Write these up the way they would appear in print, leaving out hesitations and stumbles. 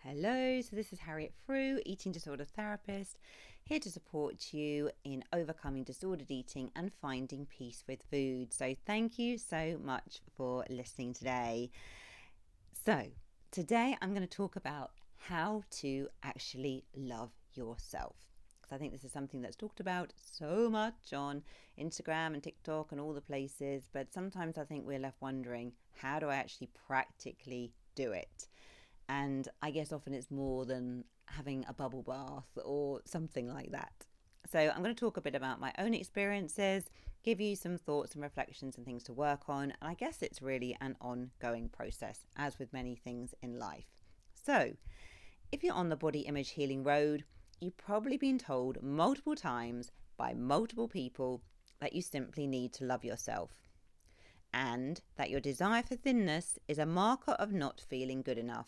Hello, so this is Harriet Frew, eating disorder therapist, here to support you in overcoming disordered eating and finding peace with food. So thank you so much for listening today. So today I'm going to talk about how to actually love yourself. Because I think this is something that's talked about so much on Instagram and TikTok and all the places, but sometimes I think we're left wondering, how do I actually practically do it? And I guess often it's more than having a bubble bath or something like that. So I'm going to talk a bit about my own experiences, give you some thoughts and reflections and things to work on. And I guess it's really an ongoing process, as with many things in life. So if you're on the body image healing road, you've probably been told multiple times by multiple people that you simply need to love yourself, and that your desire for thinness is a marker of not feeling good enough,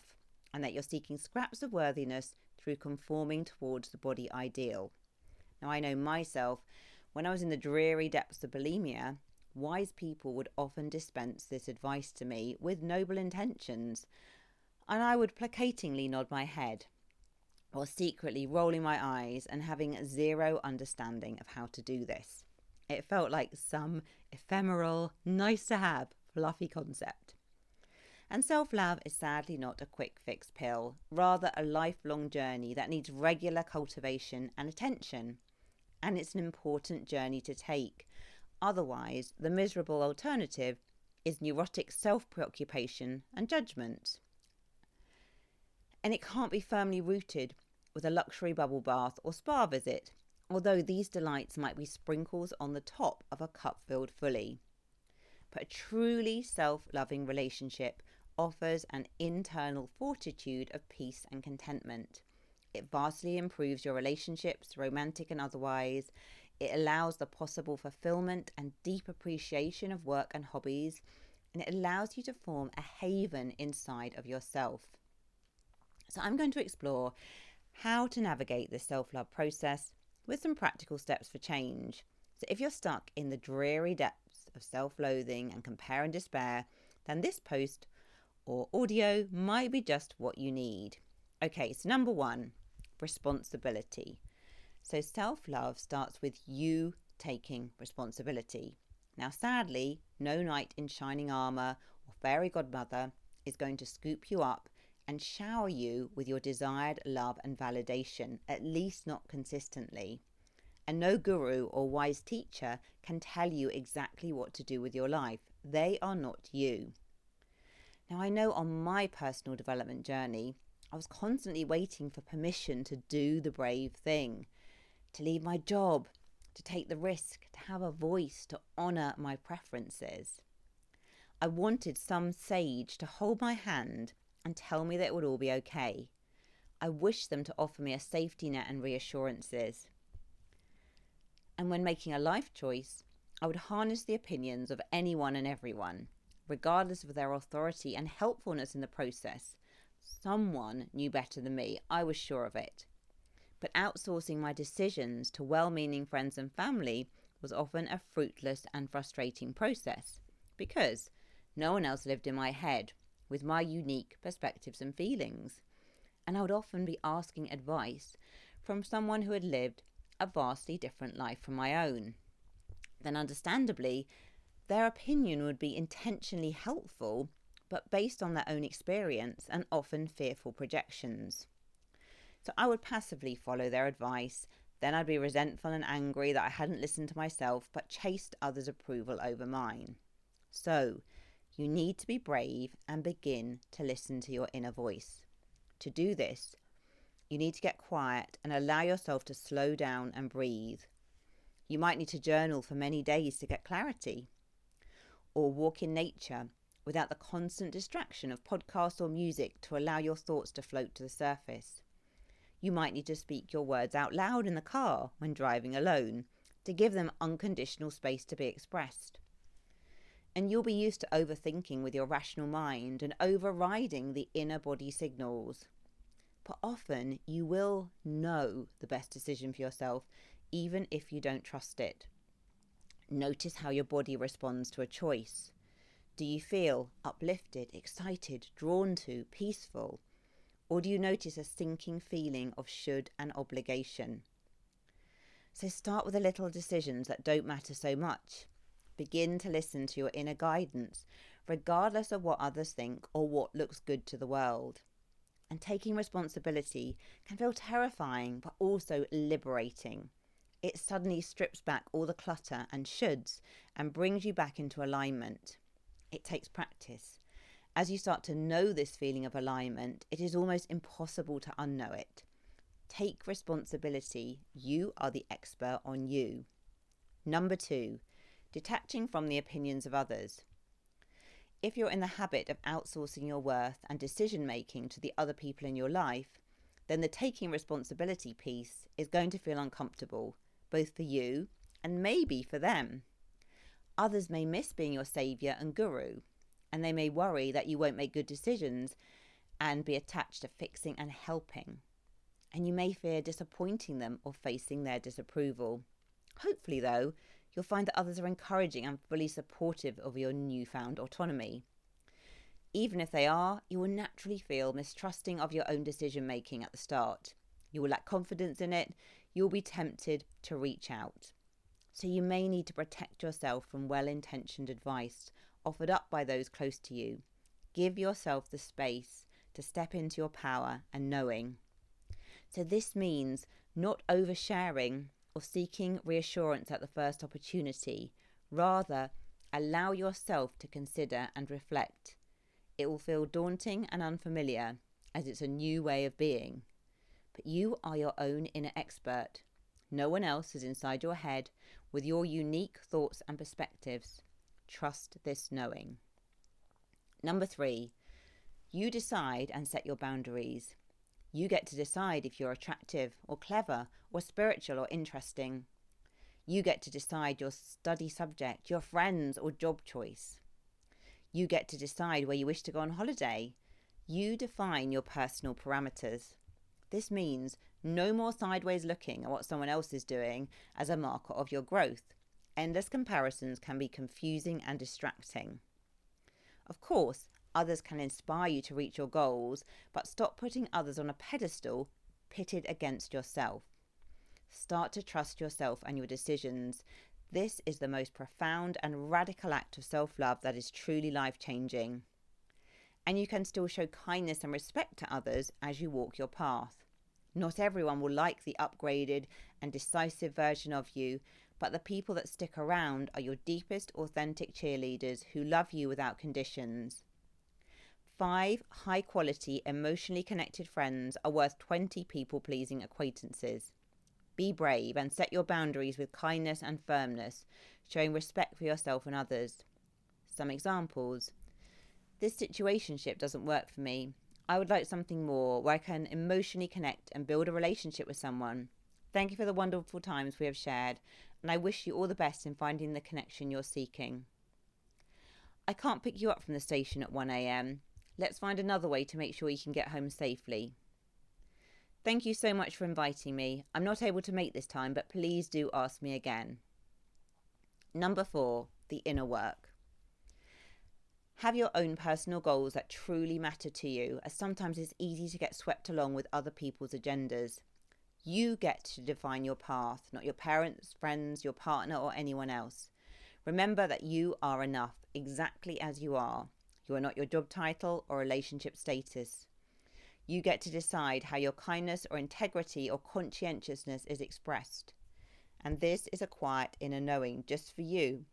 and that you're seeking scraps of worthiness through conforming towards the body ideal. Now, I know myself, when I was in the dreary depths of bulimia, wise people would often dispense this advice to me with noble intentions, and I would placatingly nod my head, while secretly rolling my eyes and having zero understanding of how to do this. It felt like some ephemeral, nice to have, fluffy concept. And self-love is sadly not a quick fix pill, rather a lifelong journey that needs regular cultivation and attention. And it's an important journey to take. Otherwise, the miserable alternative is neurotic self-preoccupation and judgement. And it can't be firmly rooted with a luxury bubble bath or spa visit, although these delights might be sprinkles on the top of a cup filled fully. But a truly self-loving relationship offers an internal fortitude of peace and contentment. It vastly improves your relationships, romantic and otherwise. It allows the possible fulfillment and deep appreciation of work and hobbies, and it allows you to form a haven inside of yourself. So I'm going to explore how to navigate this self-love process with some practical steps for change. So if you're stuck in the dreary depths of self-loathing and compare and despair, then this post or audio might be just what you need. Okay, so number one, responsibility. So self-love starts with you taking responsibility. Now, sadly, no knight in shining armour or fairy godmother is going to scoop you up and shower you with your desired love and validation, at least not consistently. And no guru or wise teacher can tell you exactly what to do with your life. They are not you. Now, I know on my personal development journey, I was constantly waiting for permission to do the brave thing, to leave my job, to take the risk, to have a voice, to honour my preferences. I wanted some sage to hold my hand and tell me that it would all be okay. I wished them to offer me a safety net and reassurances. And when making a life choice, I would harness the opinions of anyone and everyone, regardless of their authority and helpfulness in the process. Someone knew better than me, I was sure of it. But outsourcing my decisions to well-meaning friends and family was often a fruitless and frustrating process, because no one else lived in my head with my unique perspectives and feelings. And I would often be asking advice from someone who had lived a vastly different life from my own. Then understandably, their opinion would be intentionally helpful, but based on their own experience and often fearful projections. So I would passively follow their advice. Then I'd be resentful and angry that I hadn't listened to myself, but chased others' approval over mine. So you need to be brave and begin to listen to your inner voice. To do this, you need to get quiet and allow yourself to slow down and breathe. You might need to journal for many days to get clarity, or walk in nature without the constant distraction of podcasts or music to allow your thoughts to float to the surface. You might need to speak your words out loud in the car when driving alone to give them unconditional space to be expressed. And you'll be used to overthinking with your rational mind and overriding the inner body signals. But often you will know the best decision for yourself, even if you don't trust it. Notice how your body responds to a choice. Do you feel uplifted, excited, drawn to, peaceful? Or do you notice a sinking feeling of should and obligation? So start with the little decisions that don't matter so much. Begin to listen to your inner guidance, regardless of what others think or what looks good to the world. And taking responsibility can feel terrifying, but also liberating. It suddenly strips back all the clutter and shoulds and brings you back into alignment. It takes practice. As you start to know this feeling of alignment, it is almost impossible to unknow it. Take responsibility. You are the expert on you. Number 2, detaching from the opinions of others. If you're in the habit of outsourcing your worth and decision making to the other people in your life, then the taking responsibility piece is going to feel uncomfortable, both for you and maybe for them. Others may miss being your saviour and guru, and they may worry that you won't make good decisions and be attached to fixing and helping. And you may fear disappointing them or facing their disapproval. Hopefully, though, you'll find that others are encouraging and fully supportive of your newfound autonomy. Even if they are, you will naturally feel mistrusting of your own decision making at the start. You will lack confidence in it. You will be tempted to reach out. So you may need to protect yourself from well-intentioned advice offered up by those close to you. Give yourself the space to step into your power and knowing. So this means not oversharing or seeking reassurance at the first opportunity. Rather, allow yourself to consider and reflect. It will feel daunting and unfamiliar, as it's a new way of being. But you are your own inner expert. No one else is inside your head with your unique thoughts and perspectives. Trust this knowing. Number 3, you decide and set your boundaries. You get to decide if you're attractive or clever or spiritual or interesting. You get to decide your study subject, your friends or job choice. You get to decide where you wish to go on holiday. You define your personal parameters. This means no more sideways looking at what someone else is doing as a marker of your growth. Endless comparisons can be confusing and distracting. Of course, others can inspire you to reach your goals, but stop putting others on a pedestal pitted against yourself. Start to trust yourself and your decisions. This is the most profound and radical act of self-love that is truly life-changing. And you can still show kindness and respect to others as you walk your path. Not everyone will like the upgraded and decisive version of you, but the people that stick around are your deepest, authentic cheerleaders who love you without conditions. 5 high-quality, emotionally connected friends are worth 20 people-pleasing acquaintances. Be brave and set your boundaries with kindness and firmness, showing respect for yourself and others. Some examples. This situationship doesn't work for me. I would like something more where I can emotionally connect and build a relationship with someone. Thank you for the wonderful times we have shared, and I wish you all the best in finding the connection you're seeking. I can't pick you up from the station at 1 a.m. Let's find another way to make sure you can get home safely. Thank you so much for inviting me. I'm not able to make this time, but please do ask me again. Number 4, the inner work. Have your own personal goals that truly matter to you, as sometimes it's easy to get swept along with other people's agendas. You get to define your path, not your parents, friends, your partner, or anyone else. Remember that you are enough, exactly as you are. You are not your job title or relationship status. You get to decide how your kindness or integrity or conscientiousness is expressed. And this is a quiet inner knowing just for you,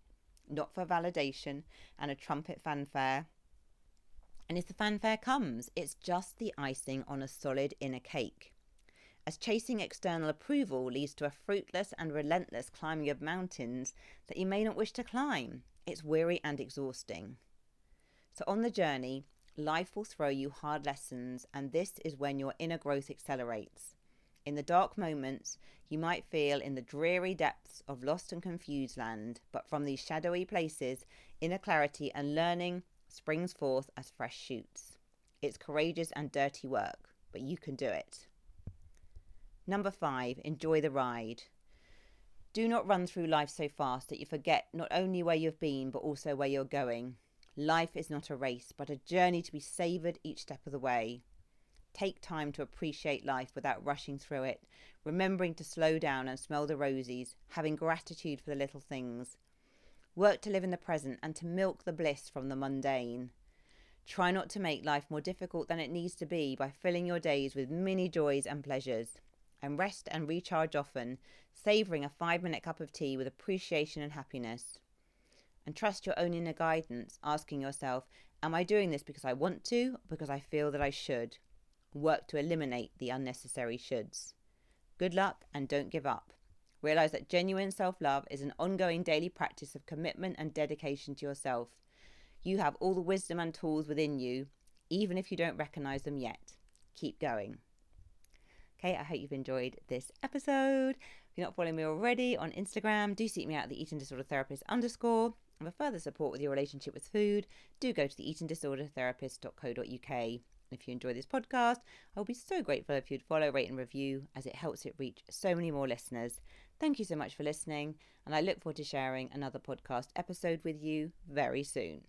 not for validation and a trumpet fanfare. And if the fanfare comes, it's just the icing on a solid inner cake. As chasing external approval leads to a fruitless and relentless climbing of mountains that you may not wish to climb, it's weary and exhausting. So on the journey, life will throw you hard lessons, and this is when your inner growth accelerates. In the dark moments, you might feel in the dreary depths of lost and confused land, but from these shadowy places, inner clarity and learning springs forth as fresh shoots. It's courageous and dirty work, but you can do it. Number 5, enjoy the ride. Do not run through life so fast that you forget not only where you've been, but also where you're going. Life is not a race, but a journey to be savoured each step of the way. Take time to appreciate life without rushing through it, remembering to slow down and smell the roses, having gratitude for the little things. Work to live in the present and to milk the bliss from the mundane. Try not to make life more difficult than it needs to be by filling your days with mini joys and pleasures. And rest and recharge often, savouring a 5-minute cup of tea with appreciation and happiness. And trust your own inner guidance, asking yourself, am I doing this because I want to or because I feel that I should? Work to eliminate the unnecessary shoulds. Good luck and don't give up. Realise that genuine self-love is an ongoing daily practice of commitment and dedication to yourself. You have all the wisdom and tools within you, even if you don't recognise them yet. Keep going. Okay, I hope you've enjoyed this episode. If you're not following me already on Instagram, do seek me out at the Eating Disorder Therapist _ And for further support with your relationship with food, do go to the eatingdisordertherapist.co.uk. If you enjoy this podcast, I will be so grateful if you'd follow, rate and review, as it helps it reach so many more listeners. Thank you so much for listening, and I look forward to sharing another podcast episode with you very soon.